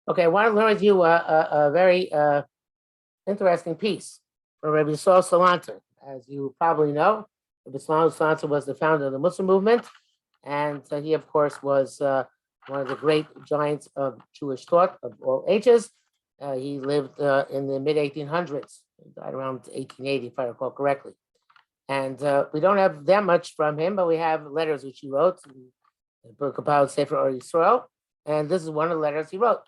Okay, I want to learn with you a very interesting piece from Rabbi Yisroel Salanter. As you probably know, Rabbi Yisroel Salanter was the founder of the Muslim movement, and he, of course, was one of the great giants of Jewish thought of all ages. He lived in the mid 1800s, died around 1880, if I recall correctly. And we don't have that much from him, but we have letters which he wrote in the book about Sefer Or Yisrael, and this is one of the letters he wrote.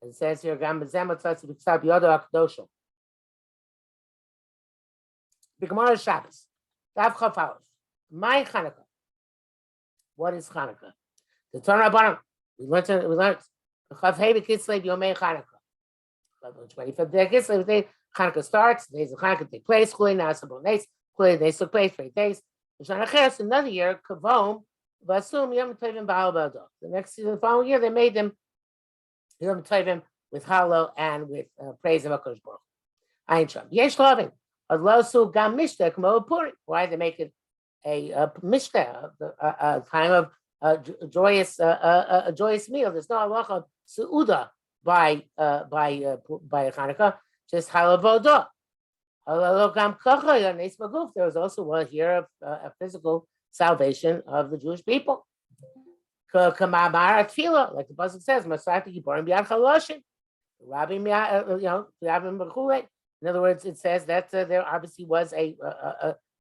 It says here, "Gam b'zem atzatzi b'ksav yodo hakdosho." The Gemara Shabbos, Daf Chaf Aleph. My Chanukah. What is Chanukah? The Torah Rabbanim. We learned Chaf Hei b'Kislev Yomei Chanukah. The 25th day of Kislev, the day Chanukah starts. The days of Chanukah take place. Chulei Nasabon Nes. Chulei days took place 3 days. Shana Cheres, another year. Kavom Vasum Yom Tovim Ba'al Ba'ado. The following year, they made them Yom Tovim with Hallel and with praise of HaKadosh Baruch Hu. Ayin Sham. Yesh Lovin. Adlosu Gam Mishteh K'mo Purim. Why they make it a mishteh, a time of a joyous meal? There's no halacha of seuda by Hanukkah, just halavodah. There was also one here of a physical salvation of the Jewish people. Like the pasuk says, "Masati Yiborim B'Yad Chaloshin." In other words, it says that there obviously was a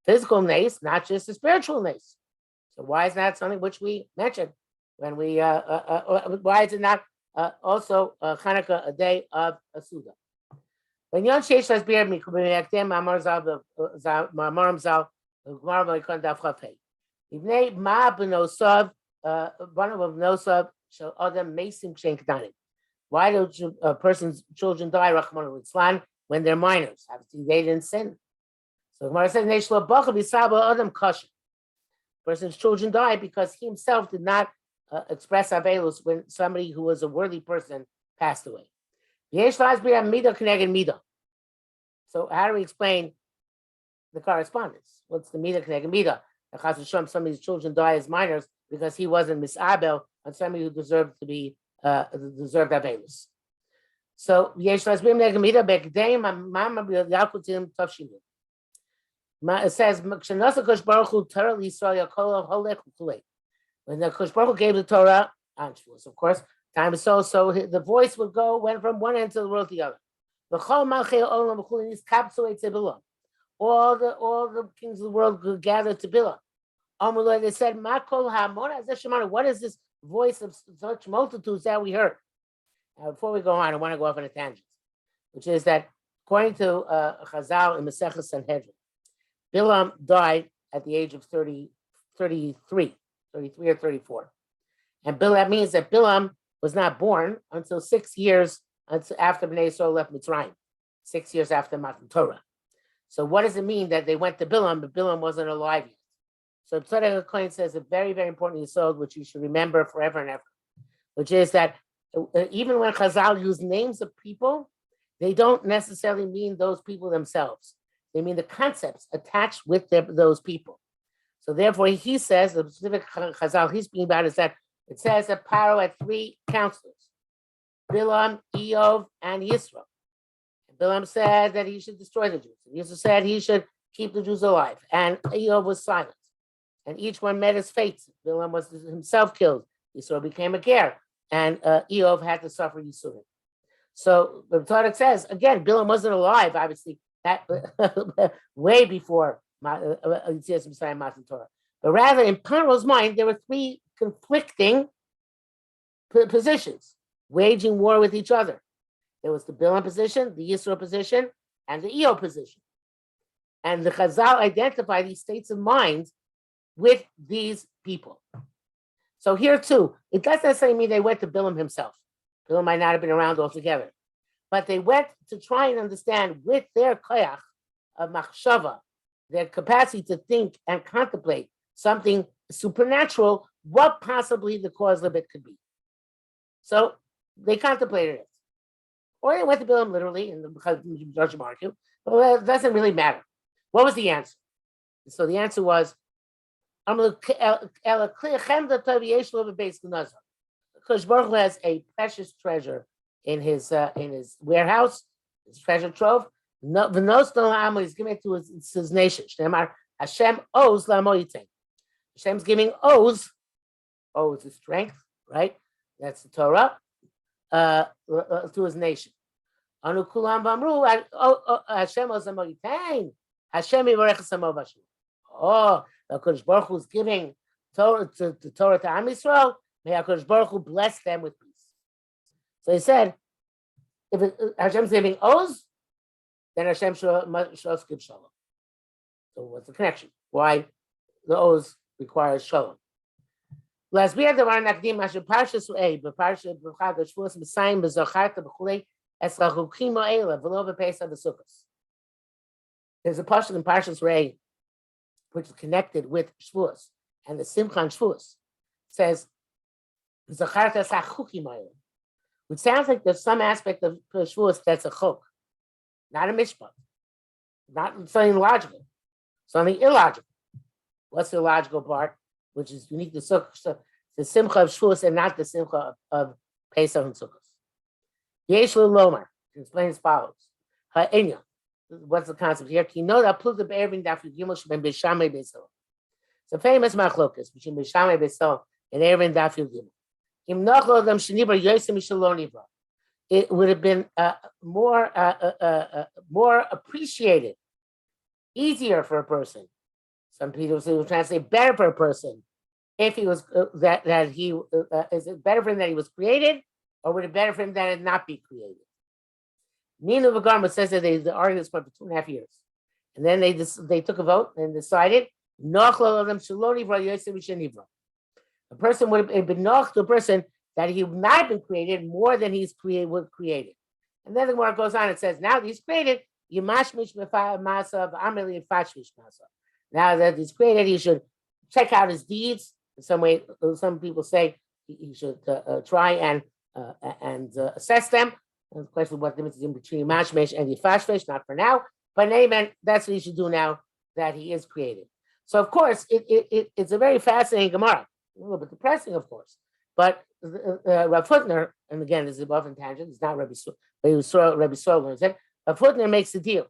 physical nace, not just a spiritual nace. So why is that something which we mentioned when we? Why is it not also Hanukkah, a day of a Suda? When Yon Sheish has beer me, Mamar Zal, Mamaram Zal, Gemara Moikon Daf Chafei. Ibnei Ma B'Nosav, one of Nosav shall Adam Mesim Shenkdanim. Why do a person's children die? Rachmana Litzlan, when they're minors. Obviously, they didn't sin. So Gemara says, "Neshlo Bacha B'Saba Adam Kasher." Person's children died because he himself did not express avelus when somebody who was a worthy person passed away. So how do we explain the correspondence? What's the midah k'neged midah? Somebody's children die as minors because he wasn't misabel on somebody who deserved to be deserved avelus. So it says, when the Kosh Baruch Hu gave the Torah on Shavuos, of course, time is so the voice went from one end to the world to the other. All the kings of the world gathered to Bilah. They said, what is this voice of such multitudes that we heard? Now, before we go on, I want to go off on a tangent, which is that according to Chazal in Masechah Sanhedrin, Bilam died at the age of 33 or 34. And that means that Bilam was not born until 6 years after Bnei Yisrael left Mitzrayim, 6 years after Matan Torah. So what does it mean that they went to Bilam, but Bilam wasn't alive yet? So Tzaddik HaKohen says a very, very important yesod, which you should remember forever and ever, which is that even when Chazal use names of people, they don't necessarily mean those people themselves. They mean the concepts attached with those people. So therefore, he says, the specific Chazal he's speaking about is that it says that Paro had 3 counselors, Bilam, Eov, and Yisroel. Bilam said that he should destroy the Jews. Yisroel said he should keep the Jews alive. And Eov was silent. And each one met his fate. Bilam was himself killed. Yisroel became a ger. And Eov had to suffer Yisurim. So the Torah says, again, Bilam wasn't alive, obviously, that way before Yitzias Mitzrayim Matan Torah. But rather, in Paro's mind, there were 3 conflicting positions, waging war with each other. There was the Bilam position, the Yisroel position, and the Eov position. And the Chazal identify these states of mind with these people. So here too, it doesn't necessarily mean they went to Bilam himself. Bilam might not have been around altogether. But they went to try and understand with their koyach of machshava, their capacity to think and contemplate something supernatural, what possibly the cause of it could be. So they contemplated it. Or they went to Bilam literally, and because Judge argue, but it doesn't really matter. What was the answer? So the answer was, Kosh Baruch Hu has a precious treasure in his warehouse, his treasure trove. No, v'nos no la'amo, he's giving it to his nation. Shneimar, Hashem owes la'amo yitain. Hashem's giving owes is strength, right? That's the Torah, to his nation. Anu kulam v'amru, Hashem owes la'amo yitain. Hashem yivarech samo v'ashmu. Oh, the HaKadosh Baruch Hu is giving Torah to Am Yisrael. May HaKadosh Baruch Hu bless them with peace. So he said, if Hashem's giving owes, then Hashem should give shalom. So what's the connection? Why the owes requires shalom? Last we had the Var Nakdim Mashu Parshas U'ei, but Parshas B'chag Shvuos B'Sayim B'Zocharta B'Chulei Es Lachukim O'ela V'lo B'Pesach V'Sukkos. There's a Parshas in Parshas U'ei which is connected with Shavuos, and the Simcha on Shavuos says, Zacharta Sachukim O'ela, which sounds like there's some aspect of Shavuos that's a chok, not a mishpat, not something logical, something illogical. What's the illogical part? Which is unique to Sukkot, the Simcha of Shavuos and not the Simcha of Pesach and Sukkot. Yesh Lomar explains as follows. Ha'enya. What's the concept here? Ki know that Pluta Be'ervin Dafu Gimel Shem B'Shamei B'Sel. It's a famous machlokas between B'Shamei B'Sel and Ervin Dafu Gimel. Im Nochlo Adam Shenibra Yosem Mishalonibra. It would have been more appreciated, easier for a person. Some people say, would translate better for a person if he was that he is it better for him that he was created, or would it better for him that it not be created? Nina Vagarma says that they argued this for 2.5 years, and then they took a vote and decided a person would have been noch to a person that he would not have been created more than he's created. And then the Gemara goes on and says, now that he's created, now that he's created, he should check out his deeds. In some way, some people say he should try and assess them. And the question of what the difference is in between mashmesh and yifashmesh, not for now. But amen, that's what he should do now that he is created. So of course, it's a very fascinating Gemara. A little bit depressing, of course. But Rav Hutner, and again, this is above in tangent, it's not Rabbi Yisroel learns it. Rav Hutner makes a deal.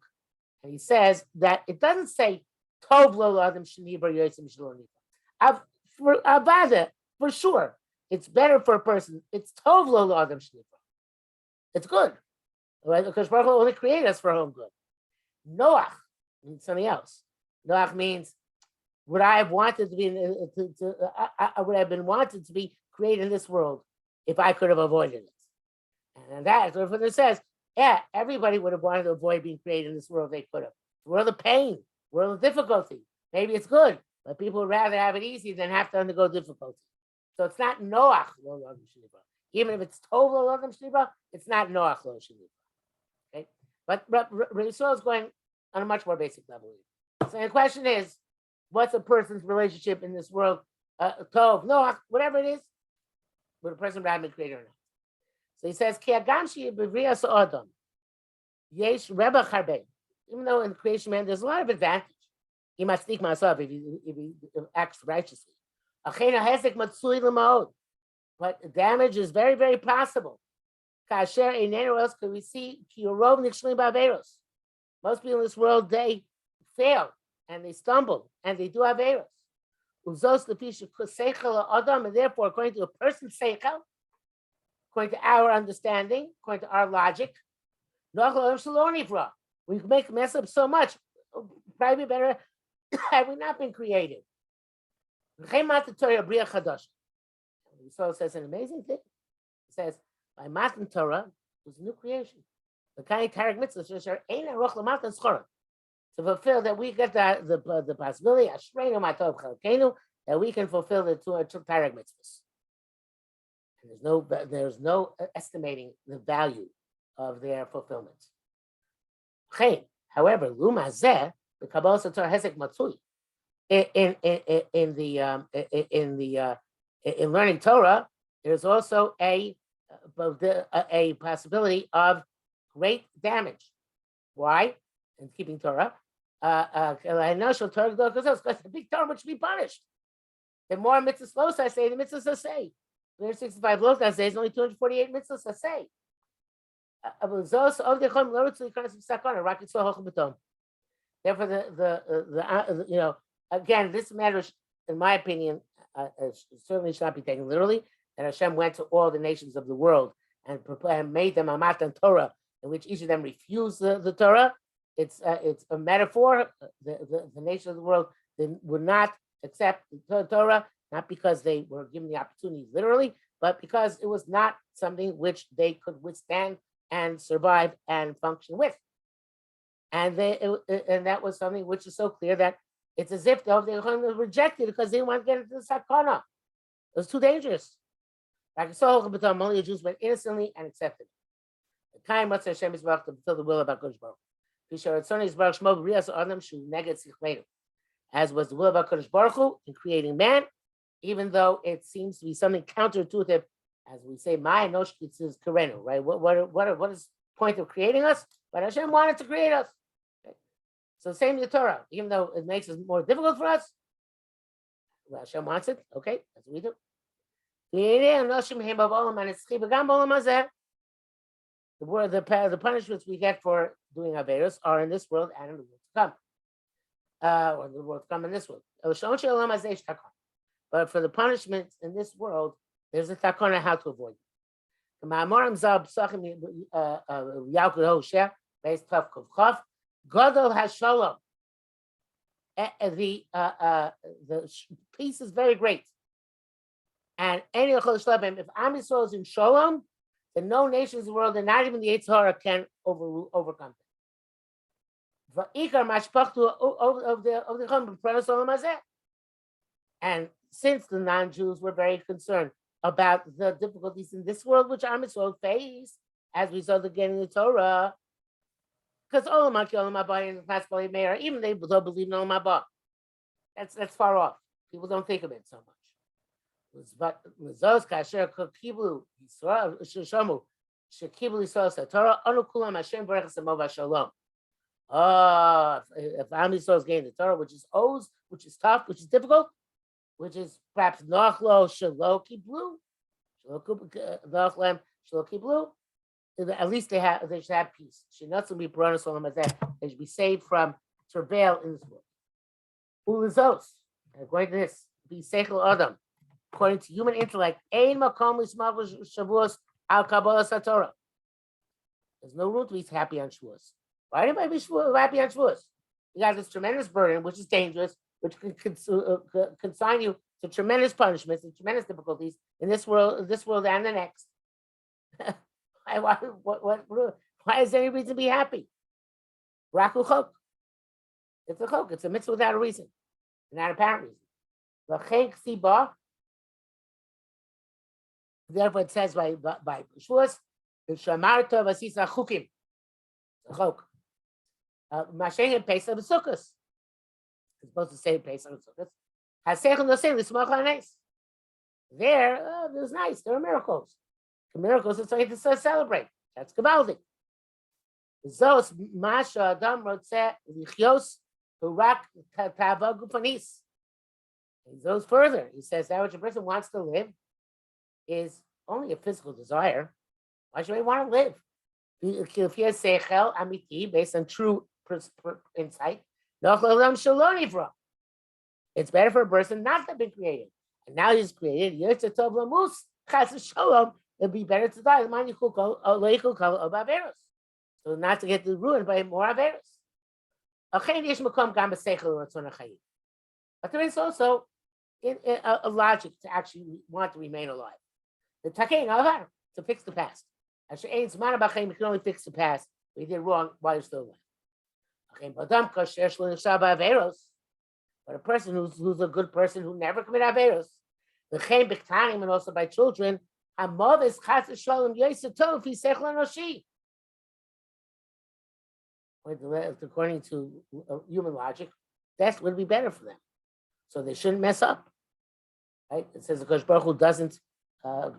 And he says that it doesn't say Tov lo adam shenibar yotzim shalom. Avada, for sure, it's better for a person. It's Tov lo adam shenibar. It's good, right? Because Baruch Hu only created us for home good. Noach means something else. Noach means would I have wanted to be would I have been wanted to be created in this world if I could have avoided it. And that's what it says. Yeah, everybody would have wanted to avoid being created in this world. They could have. World of pain, world of difficulty. Maybe it's good, but people would rather have it easy than have to undergo difficulty. So it's not Noach lo adam shenibar. Even if it's Tov lo adam shenibar, it's not Noach lo shenibar. Okay, but Yisroel is going on a much more basic level. So the question is, what's a person's relationship in this world? Tov, Noach, whatever it is, would a person rather be created or not? So he says, Ki agam shi b'vriyas adam yesh rebach harbe. Even though in creation man there's a lot of advantage. He must speak myself if he acts righteously. But damage is very, very possible. Most people in this world, they fail and they stumble and they do averos. And therefore, according to a person's seichel, according to our understanding, according to our logic, we can make mess up so much. Probably better had we not been created. So it says an amazing thing. It says, by Matan Torah, there's a new creation. The kind of mitzvah to fulfill that we get the possibility that we can fulfill the two Tarek mitzvahs. And there's no estimating the value of their fulfillment. However, Lumazeh, the Kabbalah Torah Hesek Matzui, in learning Torah, there's also a possibility of great damage. Why? In keeping Torah, I know Torah because the big Torah which should be punished. The more mitzvahs I say, the mitzvahs I say. 365 lotas days, only 248 mitzvahs I say. Therefore, again, this matter, in my opinion, certainly should not be taken literally. And Hashem went to all the nations of the world and made them a matan Torah, in which each of them refused the Torah. It's a metaphor. The nation of the world would not accept the Torah, not because they were given the opportunity literally, but because it was not something which they could withstand and survive and function with. And that was something which is so clear that it's as if they rejected because they didn't want to get into the sakana. It was too dangerous. Like so, only the Jews went innocently and accepted. The kind must Hashem is to fulfill the will of HaKadosh Baruch. As was the will of HaKadosh Baruch Hu in creating man, even though it seems to be something counterintuitive, as we say, "My noshkitz is karenu," right? What is the point of creating us? But Hashem wanted to create us. Okay. So same with the Torah, even though it makes it more difficult for us. Well, Hashem wants it. Okay, that's what we do. The punishments we get for doing Averos are in this world and in the world to come. Or the world to come in this world. But for the punishments in this world, there's a takana how to avoid it. Gadol hashalom. The peace is very great. And if Am Yisrael is in shalom, then no nations in the world, and not even the Yetzer Hara, can overcome them. And since the non-Jews were very concerned about the difficulties in this world which Am Yisrael face, as we saw again in the Torah, because even they don't believe in Olam Haba. That's far off. People don't think of it so much. But if Am Yisrael is getting the Torah, which is oaths, which is tough, which is difficult, which is perhaps nachlo shelo kiblu, at least they should have peace. They should be saved from travail in this world. According to this, be seichel adam. According to human intellect, ein makom l'smach Shavuos al kabbalas haTorah. There's no room to be happy on Shavuos. Why do anybody be happy on Shavuos? You got this tremendous burden, which is dangerous, which can consign you to tremendous punishments and tremendous difficulties in this world and the next. Why is there any reason to be happy? Raku chok. It's a chok. It's a mitzvah without a reason, not apparent reason. L'chein ksiba. Therefore, it says by Shavuos, "Shamarta v'asisa chukim." The chok. Mashen Pesach v'sukkos. It's supposed to say Pesach v'sukkos. Hasechon l'sei l'smach ha'nes. There, it was nice. There are miracles. The miracles are something to celebrate. That's Gabaldi. Zos masha adam rotzeh lichios hurak tava gupanis. He goes further. He says that which a person wants to live is only a physical desire. Why should I want to live? If he has seichel amiti, based on true insight, it's better for a person not to be created. And now he's created. It'd be better to die. So not to get ruined by more averos. But there is also a logic to actually want to remain alive. The takein to fix the past. You can only fix the past. But you did wrong while you're still alive. But a person who's a good person who never commit averos, and also by children, according to human logic, that would be better for them. So they shouldn't mess up. Right? It says the Kosh Baruch Hu doesn't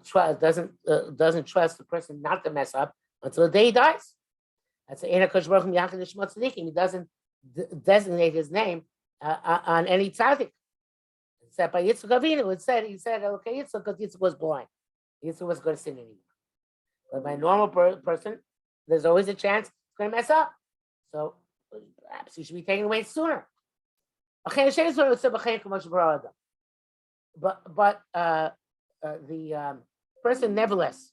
trust the person not to mess up until the day he dies. That's the Kosh Baruch Hu Yachid Shmot Tzadikim. He doesn't designate his name on any tzaddik. Except by Yitzchak Avinu, he said, okay, Yitzchak, because Yitzchak was blind. Yitzchak wasn't going to sin anymore. But by a normal person, there's always a chance it's going to mess up. So perhaps you should be taken away sooner. But the person nevertheless,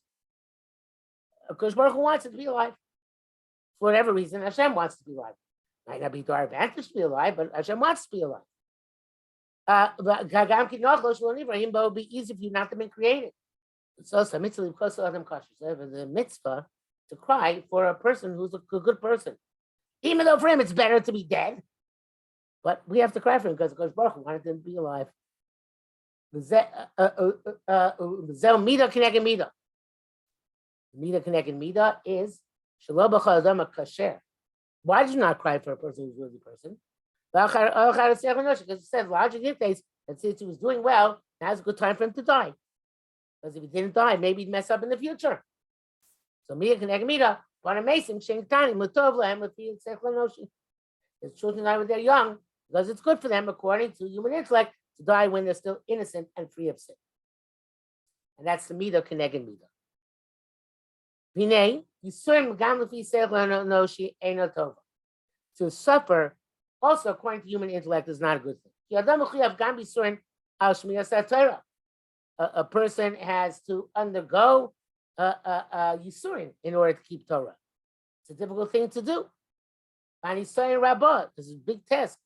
because Baruch Hu wants it to be alive. For whatever reason, Hashem wants to be alive. Might not be to our advantage to be alive, but Hashem wants to be alive. But it would be easy for you not to be created. So the mitzvah to cry for a person who's a good person. Even though for him it's better to be dead. But we have to cry for him because Baruch Hu wanted him to be alive. Mida connected Mida. Mida connected Mida is Shalom Adam Kasher. Why did you not cry for a person who's a worthy person? Because it said logic dictates that since he was doing well, now's a good time for him to die. Because if he didn't die, maybe he'd mess up in the future. So Mida connected Mida, but amazing Shenktani, Mutov Lahem, his children die when they're young, because it's good for them, according to human intellect, to die when they're still innocent and free of sin. And that's the Mida connected Mida. To suffer, also according to human intellect, is not a good thing. A person has to undergo Yisurin in order to keep Torah. It's a difficult thing to do. And he's saying Rabbah, this is a big test.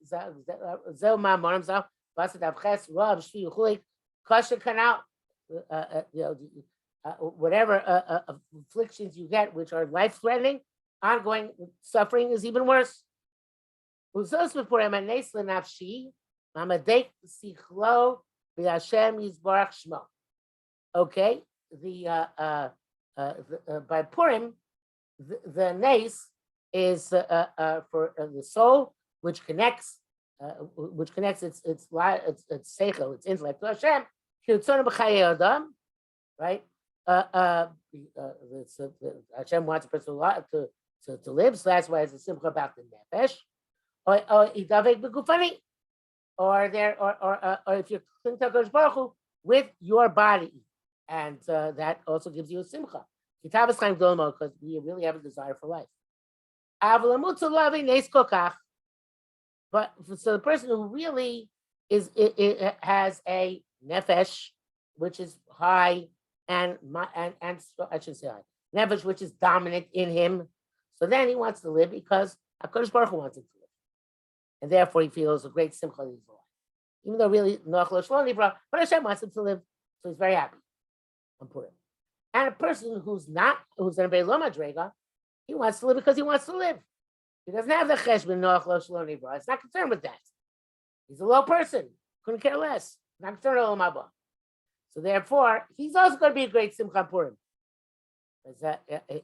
Whatever afflictions you get, which are life-threatening, ongoing suffering is even worse. Okay, by Purim, the nace is for the soul, which connects its seichel, its intellect to Hashem. Right? Hashem wants a person to live, so that's why it's a simcha about the nefesh. Or if you're cling to HaKadosh Baruch Hu with your body, and that also gives you a simcha. Because we really have a desire for life. But so the person who really it has a nefesh, which is high, and I should say high, nefesh, which is dominant in him. So then he wants to live because HaKadosh Baruch Hu wants him to live. And therefore he feels a great simcha in his life. Even though really, but Hashem wants him to live, so he's very happy. And a person who's in a Be'lo Madrega, he wants to live because he wants to live. He doesn't have the cheshbon noach lo shelo nivra. He's not concerned with that. He's a low person. Couldn't care less. Not concerned with Olam Haba. So therefore, he's also going to be a great Simcha Purim.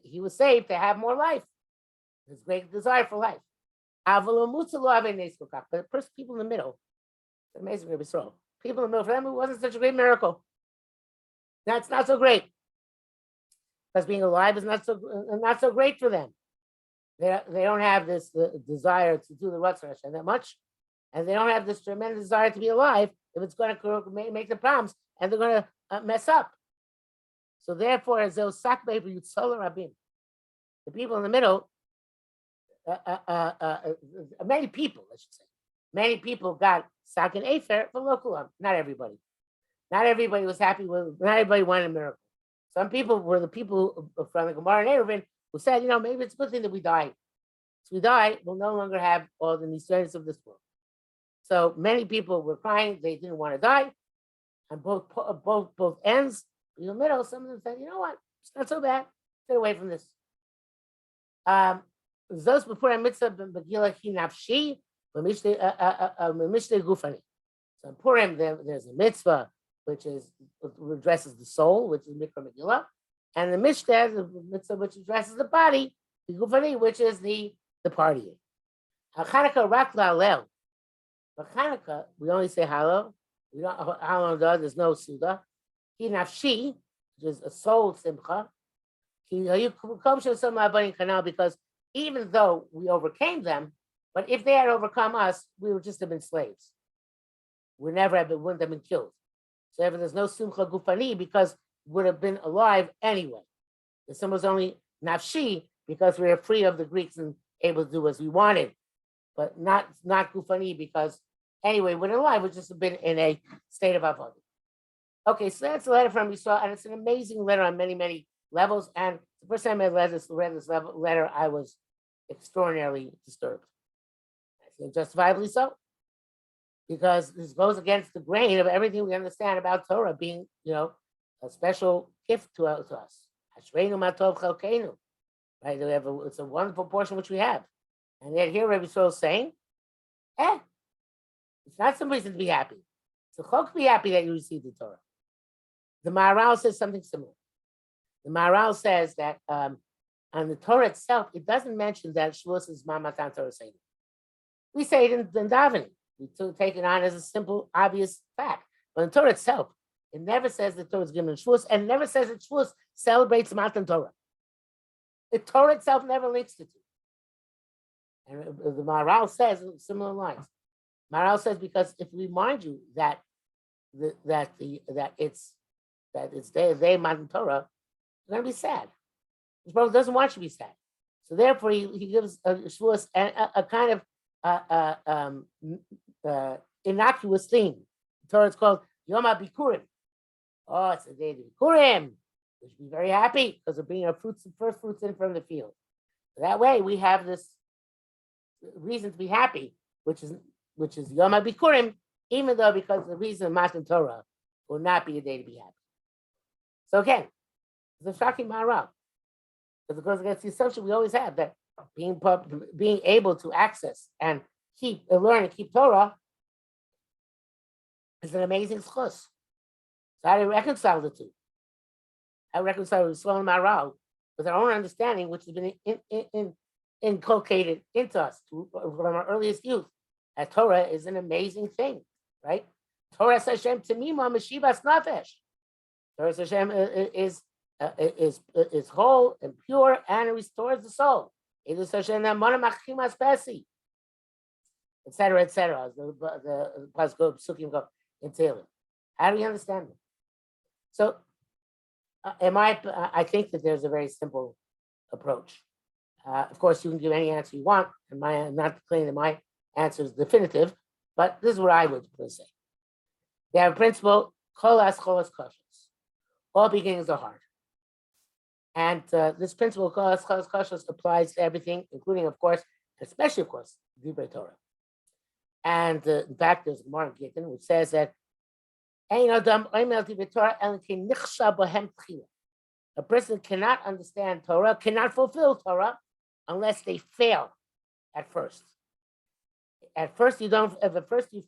He was saved to have more life. His great desire for life. But the first people in the middle, it's amazing, Rabbi Yisroel. People in the middle, for them, it wasn't such a great miracle. That's not so great. Because being alive is not so great for them. They don't have this desire to do the Ratzon Hashem that much, and they don't have this tremendous desire to be alive if it's going to make the problems, and they're going to mess up. So therefore, as those sakbei v'yutzala rabim, the people in the middle, many people, I should say, many people got sak and efer for lokulam. Not everybody. Not everybody was happy with. Not everybody wanted a miracle. Some people were the people from the Gemara and Eruvin who said, maybe it's a good thing that we die. If we die, we'll no longer have all the miseries of this world. So many people were crying; they didn't want to die, and both ends. In the middle, some of them said, "You know what? It's not so bad. Get away from this." Those before a mitzvah begila hinafshi, gufani. So in Purim, there's a mitzvah which addresses the soul, which is mikra megillah, and the mishteh, the mitzvah which addresses the body, the gufani, which is the partying. Chanukah rak la'alel. But Chanukah, we only say halal. We don't halal. There's no suda. He nafshi, which is a soul simcha. Because even though we overcame them, but if they had overcome us, we would just have been slaves. Wouldn't have been killed. So therefore, there's no simcha gufani because we would have been alive anyway. The symbol is only nafshi, because we were free of the Greeks and able to do as we wanted, but not Gufani because anyway, when alive, we've just been in a state of avodah. Okay, so that's a letter from Yisroel, and it's an amazing letter on many, many levels. And the first time I read this letter, I was extraordinarily disturbed. I think justifiably so, because this goes against the grain of everything we understand about Torah being, a special gift to us. Ashreinu matov chalkeinu, right? It's a wonderful portion which we have, and yet here Rabbi Yisroel is saying, it's not some reason to be happy. It's a chok to be happy that you received the Torah. The Maharal says something similar. The Maharal says that on the Torah itself, it doesn't mention that Shavuos is Matan Torah Seder. We say it in davening. We take it on as a simple, obvious fact. But in Torah itself, it never says that Torah is given in Shavuos, and never says that Shavuos celebrates Matan Torah. The Torah itself never links the two. And the Maharal says in similar lines. Maharal says because if we remind you that it's day Matan Torah, you're going to be sad. His brother doesn't want you to be sad. So therefore, he gives Shavuos a kind of innocuous thing. The Torah is called Yom HaBikurim. Oh, it's a day of Bikurim. We should be very happy because we're bringing our first fruits in from the field. So that way, we have this reason to be happy, which is Yom HaBikurim, even though because of the reason of Matan Torah will not be a day to be happy. So again, it's a shocking Maharal. Because it goes against the assumption we always have that being able to access and learn and keep Torah is an amazing schus. So how do you reconcile the two? How reconcile Yisroel and Maharal with our own understanding, which has been inculcated into us from our earliest youth, that Torah is an amazing thing, right? Torah Hashem Tamima Meshivas Nafesh. Torah Hashem is whole and pure and it restores the soul. It is Hashem Namona Machimas Pesi, etc., etc. The Psukim go in Tehillim. How do we understand it? So, I think that there's a very simple approach. Of course, you can give any answer you want, and I'm not claiming that my answer is definitive, but this is what I would say. They have a principle, Kol Ascholas Koshes. All beginnings are hard. And this principle, Kol Ascholas Koshes, applies to everything, including, of course, especially, of course, Divrei Torah. And in fact, there's a Gemara in Gittin which says that a person cannot understand Torah, cannot fulfill Torah, unless they fail at first. At first, you don't. If at first you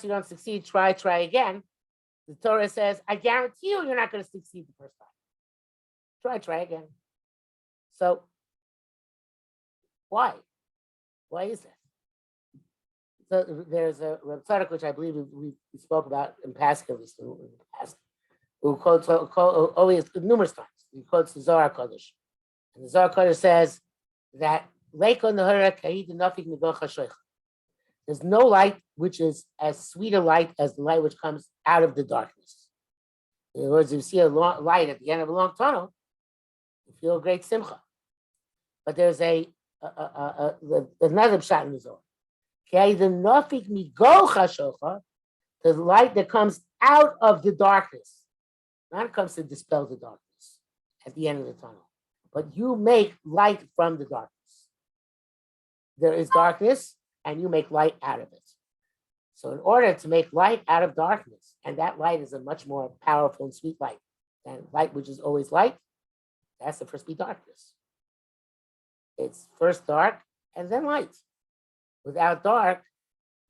don't succeed, try again. The Torah says, "I guarantee you're not going to succeed the first time. Try again." So, why? Why is that? So there's a Tzaddik, which I believe we spoke about in past, at least in the past, who quotes always numerous times. He quotes the Zohar Kodesh, and the Zohar Kodesh says that there's no light which is as sweet a light as the light which comes out of the darkness. In other words, if you see a light at the end of a long tunnel, you feel a great simcha. But there's another pshat in the Zohar. The light that comes out of the darkness, not comes to dispel the darkness at the end of the tunnel, but you make light from the darkness. There is darkness, and you make light out of it. So in order to make light out of darkness, and that light is a much more powerful and sweet light than light which is always light, that's the first be darkness. It's first dark and then light. Without dark,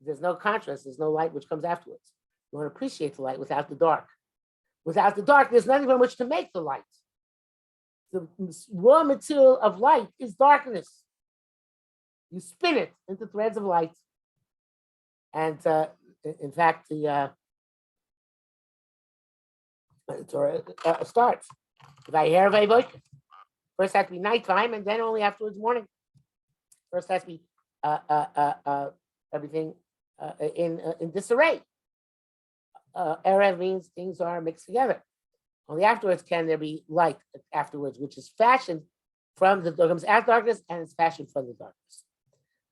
there's no contrast, there's no light which comes afterwards. You want to appreciate the light without the dark. Without the dark, there's nothing from which to make the light. The raw material of light is darkness. You spin it into threads of light. And in fact, the Torah starts. First has to be nighttime, and then only afterwards morning. First has to be everything in disarray. Erev means things are mixed together. Only afterwards can there be light afterwards, which is fashioned from the comes out darkness and it's fashioned from the darkness.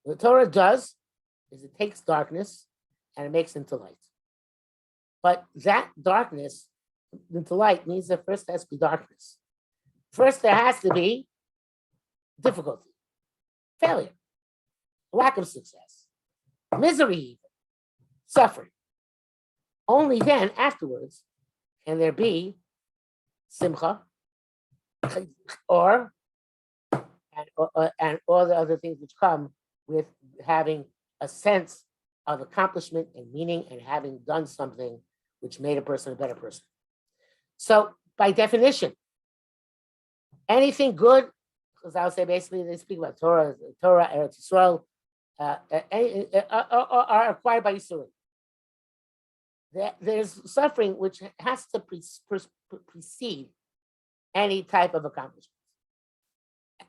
What the Torah does is it takes darkness and it makes it into light. But that darkness into light means that first there has to be darkness. First there has to be difficulty, failure, lack of success, misery, suffering. Only then, afterwards, can there be simcha and all the other things which come with having a sense of accomplishment and meaning and having done something which made a person a better person. So, by definition, anything good, because I would say basically they speak about Torah, Eretz Yisrael, are acquired by Yisroel. There's suffering which has to precede any type of accomplishment.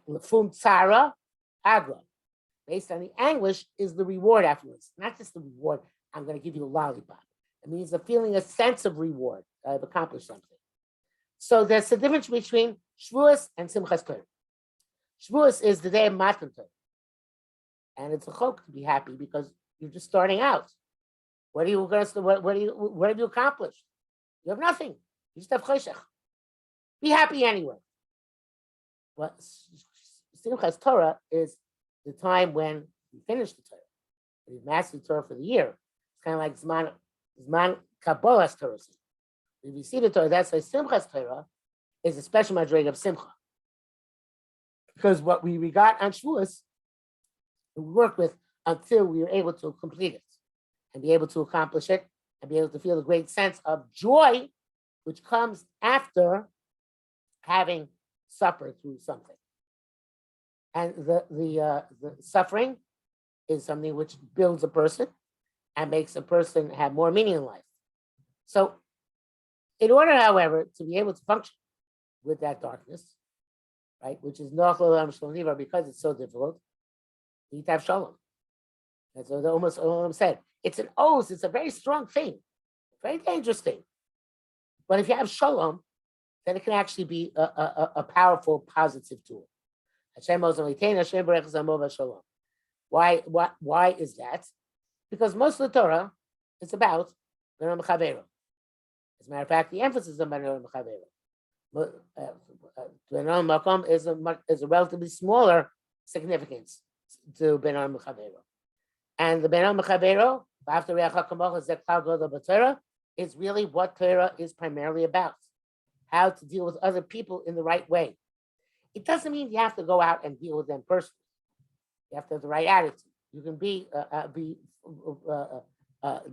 Lefum tzara agra, based on the anguish, is the reward afterwards. Not just the reward, I'm going to give you a lollipop. It means a feeling, a sense of reward. I've accomplished something. So there's a difference between Shavuos and Simchas Torah. Shavuos is the day of Matan Torah. And it's a chok to be happy because you're just starting out. What are you going to? What have you accomplished? You have nothing. You just have choshech. Be happy anyway. But Simchas Torah is the time when you finish the Torah. You've mastered the Torah for the year. It's kind of like Zman Kabbalah's Torah. If you see the Torah, that's why Simchas Torah is a special madrig of Simcha. Because what we got on Shavuos, we work with until we were able to complete it and be able to accomplish it and be able to feel a great sense of joy, which comes after having suffered through something. And the suffering is something which builds a person and makes a person have more meaning in life. So in order, however, to be able to function with that darkness, right, which is because it's so difficult, you need to have shalom. That's what almost all said. It's an oath, it's a very strong thing, very dangerous thing. But if you have shalom, then it can actually be a powerful, positive tool. Why is that? Because most of the Torah is about Benom Chavero. As a matter of fact, the emphasis on Benom Chavero. Benom Makom is a relatively smaller significance to Benom Chavero. And the Benom Chavero, after Re'acha Kamocha Zeklal Godel B'Torah, is really what Torah is primarily about. How to deal with other people in the right way. It doesn't mean you have to go out and deal with them personally. You have to have the right attitude. You can be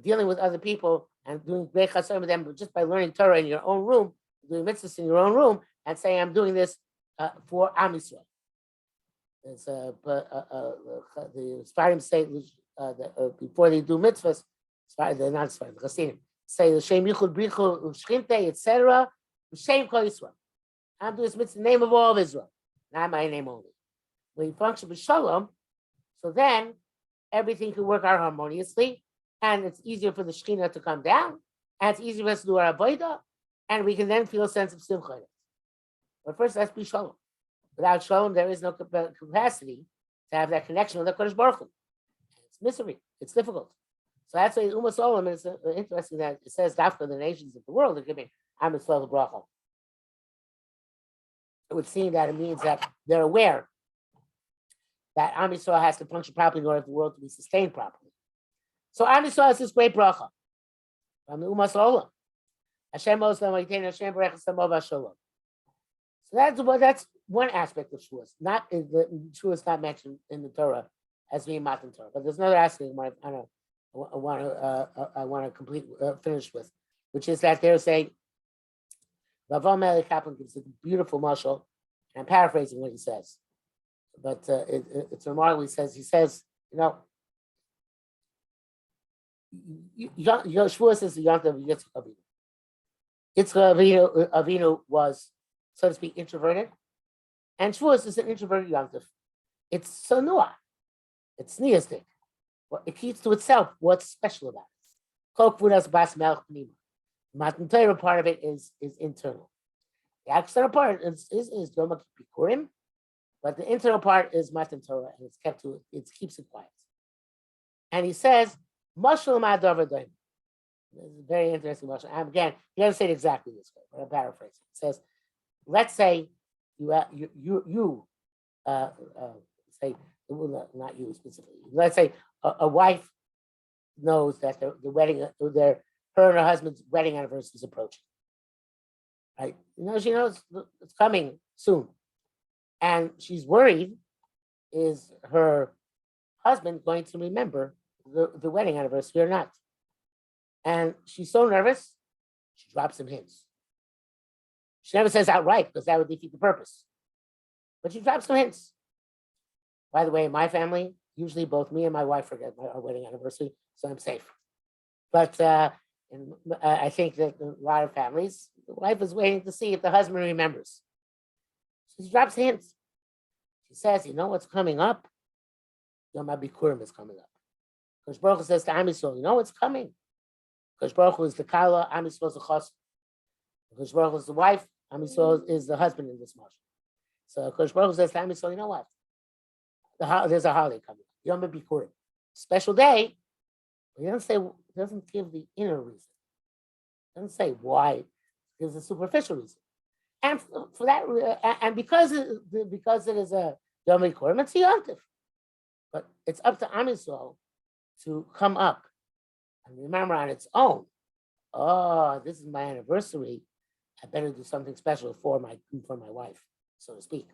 dealing with other people and doing great chasam with them just by learning Torah in your own room, doing mitzvahs in your own room, and saying, I'm doing this for Am Yisrael. It's, the Sfarim say before they do mitzvahs, they're not Sfarim, the Chassidim, say the Shem Yichud Brichu Shchinte, etc. Shem Kol Yisrael. I'm doing this mitzvah in the name of all of Israel, not my name only. When you function with Shalom, so then everything can work out harmoniously, and it's easier for the Shekhinah to come down, and it's easier for us to do our avodah, and we can then feel a sense of simcha. But first, let's be Shalom. Without Shalom, there is no capacity to have that connection with the Kodesh Baruch Hu. It's misery. It's difficult. So that's why Umas Olam, it's interesting that it says after the nations of the world are giving Am Yisrael bracha. It would seem that it means that they're aware that Am Yisrael has to function properly in order for the world to be sustained properly. So Am Yisrael has this great bracha from the Umas Olam. Hashem Oslam Vayitein Hashem Berechas Samov Hashalom. So that's one aspect of Shavuos. Not the Shavuos not mentioned in the Torah as being Matan Torah, but there's another aspect I want to finish with, which is that they're saying Rav Melech Kaplan gives a beautiful mashal, and I'm paraphrasing what he says, but it's remarkable. He says, Shavuos is the Yontif of Yitzchak Avinu. Yitzchak Avinu was, so to speak, introverted, and Shavuos is an introverted Yontif. It's sanua, it's neistic. It keeps to itself what's special about it. Kol kvudas bas melech pnima. Matan Torah part of it is internal. The external part is Yom Kippurim, but the internal part is Matan Torah, and it's kept to it keeps it quiet. And he says, Mashal Ma'adavar Doim. This is a very interesting mashal. And again, he doesn't say it exactly this way, but I'm paraphrasing. It says, let's say you say, not you specifically. Let's say a wife knows that the wedding, her and her husband's wedding anniversary is approaching. Right? She knows it's coming soon. And she's worried, is her husband going to remember the wedding anniversary or not? And she's so nervous, she drops some hints. She never says outright because that would defeat the purpose. But she drops some hints. By the way, in my family, usually both me and my wife forget our wedding anniversary, so I'm safe. But I think that a lot of families, the wife is waiting to see if the husband remembers. So she drops hints. She says, you know what's coming up? Yom HaBikurim is coming up. Because Baruch Hu says to Am Yisrael, you know what's coming? Because Baruch Hu is the Kala, Am Yisrael is the Chos. Because Baruch Hu is the wife, Am Yisrael is the husband in this marshal. So Kosh Baruch Hu says to Am Yisrael, you know what? There's a holiday coming. Yom HaBikurim. Special day. But he doesn't give the inner reason. He doesn't say why. It gives a superficial reason. And for that, and because it is a Yom HaBikurim, it's a Yom Tov. But it's up to Am Yisrael to come up and remember on its own. Oh, this is my anniversary. I better do something special for my wife, so to speak.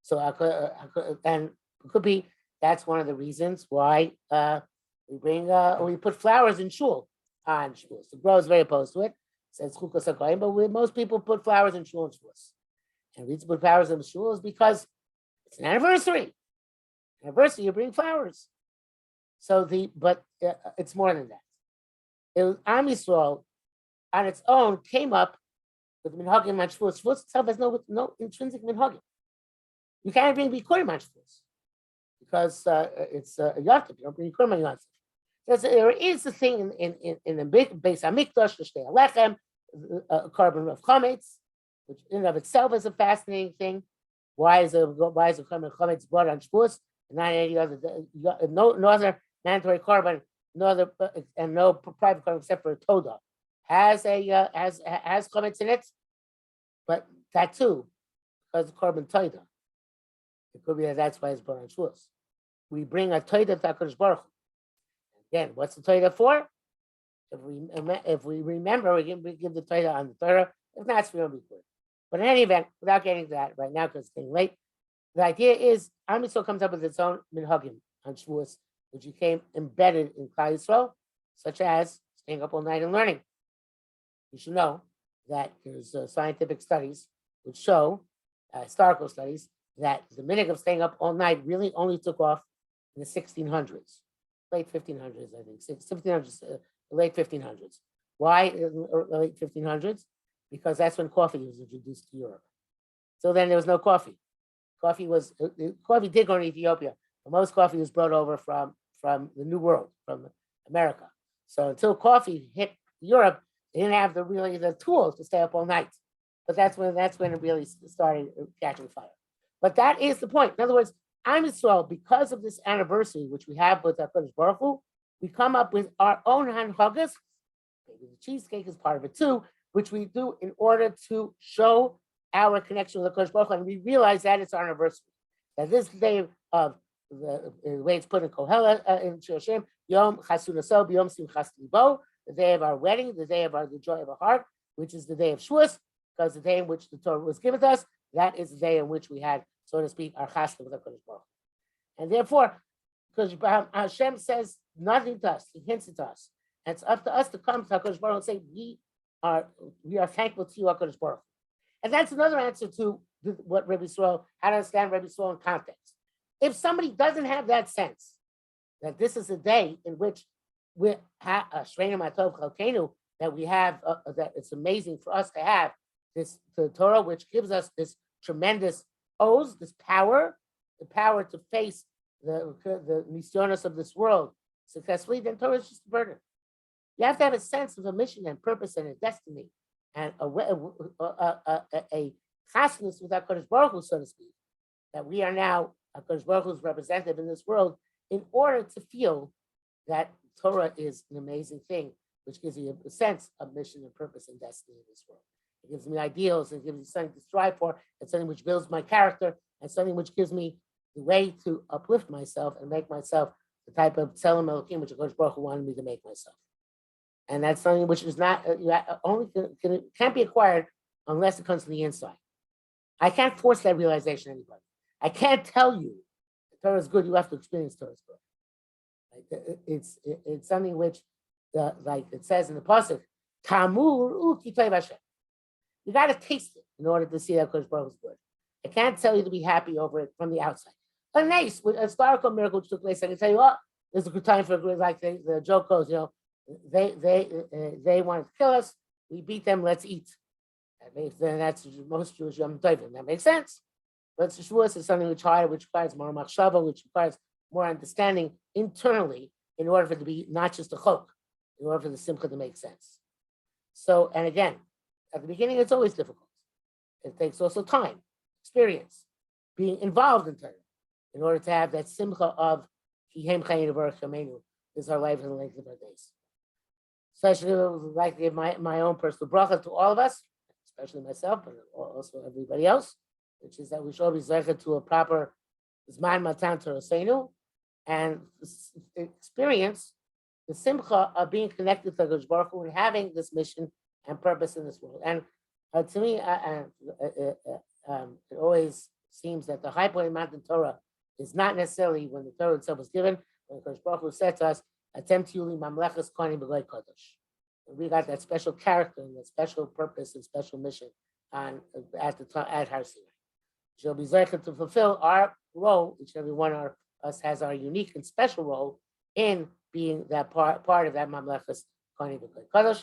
So and it could be that's one of the reasons why we put flowers in shul on Shavuos. The Bro is very opposed to it. Says chukas hakoyim, but most people put flowers in shul on Shavuos. And we put flowers in shul is because it's an anniversary. Anniversary, you bring flowers. So it's more than that. It was Am Yisrael on its own came up with minhagim on Shavuos. Shavuos itself has no intrinsic minhagim. You can't bring bikurim on Shavuos because it's a yartif. You don't bring bikurim on yartif. There is a thing in the big Beis Hamikdash, the Shtei Alechem, a carbon of chametz, which in and of itself is a fascinating thing. Why is a carbon of chametz brought on Shavuos and not any other? No other mandatory carbon, no other and no private carbon except for a toda has chametz in it, but that too because of carbon toda. It could be that's why it's brought on Shavuos. We bring a toda to HaKadosh Baruch Hu. Again, what's the toda for? If we remember, we give the toda on the Torah. If not, it's really good. But in any event, without getting to that right now because it's getting late, the idea is Am Yisrael comes up with its own minhagim on Shavuos, which became embedded in Klal Yisrael, such as staying up all night and learning. You should know that there's scientific studies which show, historical studies, that the minhag of staying up all night really only took off in the 1600s, late 1500s, I think, 1500s, late 1500s. Why in the late 1500s? Because that's when coffee was introduced to Europe. So then there was no coffee. Coffee did go to Ethiopia, but most coffee was brought over from the New World, from America. So until coffee hit Europe, they didn't have the tools to stay up all night. But that's when it really started catching fire. But that is the point. In other words, Am Yisrael, because of this anniversary, which we have with HaKadosh Baruch Hu, we come up with our own hanhagas. Maybe the cheesecake is part of it too, which we do in order to show our connection with HaKadosh Baruch Hu, and we realize that it's our anniversary. That this day of the way it's put in Kohelet in Shoshem, Yom Chasunaso, Yom Simchas Libo, the day of our wedding, the day of the joy of our heart, which is the day of Shavuos, because the day in which the Torah was given to us, that is the day in which we had, so to speak, our chasna with HaKadosh Baruch Hu. And therefore, because Hashem says nothing to us, He hints it to us, and it's up to us to come to HaKadosh Baruch Hu and say, we are thankful to you, HaKadosh Baruch Hu. And that's another answer to what Rabbi Yisroel, how to understand Rabbi Yisroel in context. If somebody doesn't have that sense that this is a day in which we have that we have, that it's amazing for us to have the Torah, which gives us this tremendous oath, this power, the power to face the nisyonos of this world successfully, then Torah is just a burden. You have to have a sense of a mission and purpose and a destiny and a chasnus with HaKadosh Baruch Hu, so to speak, that we are now HaKadosh Baruch Hu's representative in this world in order to feel that Torah is an amazing thing, which gives you a sense of mission and purpose and destiny in this world. It gives me ideals, and gives me something to strive for, and something which builds my character, and something which gives me the way to uplift myself and make myself the type of Tzelem Elohim which HaKadosh Baruch Hu wanted me to make myself. And that's something which is not can't be acquired unless it comes from the inside. I can't force that realization on anybody. I can't tell you Torah is good. You have to experience Torah is good. Like, it's something which, like it says in the pasuk, Tamur Kitay Hashem. You got to taste it in order to see that Kodesh Baruch is good. I can't tell you to be happy over it from the outside. A nice, a historical miracle which took place. I can tell you, oh, there's a good time for like the joke goes, they wanted to kill us. We beat them. Let's eat. That's most Jewish Yom Tovim. That makes sense. But Shavuos is something which requires more machshava, which requires more understanding internally in order for it to be not just a chok, in order for the simcha to make sense. So, and again, at the beginning, it's always difficult. It takes also time, experience, being involved in Torah, in order to have that simcha of Kihem Chayin Baruch Yameinu is our life and the length of our days. So I would like to give my own personal bracha to all of us, especially myself, but also everybody else, which is that we should be zeichet to a proper Zman Matan Torah and experience the simcha of being connected to HaKadosh Baruch Hu and having this mission and purpose in this world. And to me, it always seems that the high point of Mountain Torah is not necessarily when the Torah itself was given, when HaKadosh Baruch Hu said to us, "Atem tiyuli mamlechas kohanim b'goy kodesh." We got that special character and that special purpose and special mission at Har Sinai. She'll be zeichet to fulfill our role. Each and every one of us has our unique and special role in being that part of that mamlechas kohanim b'goy kodesh.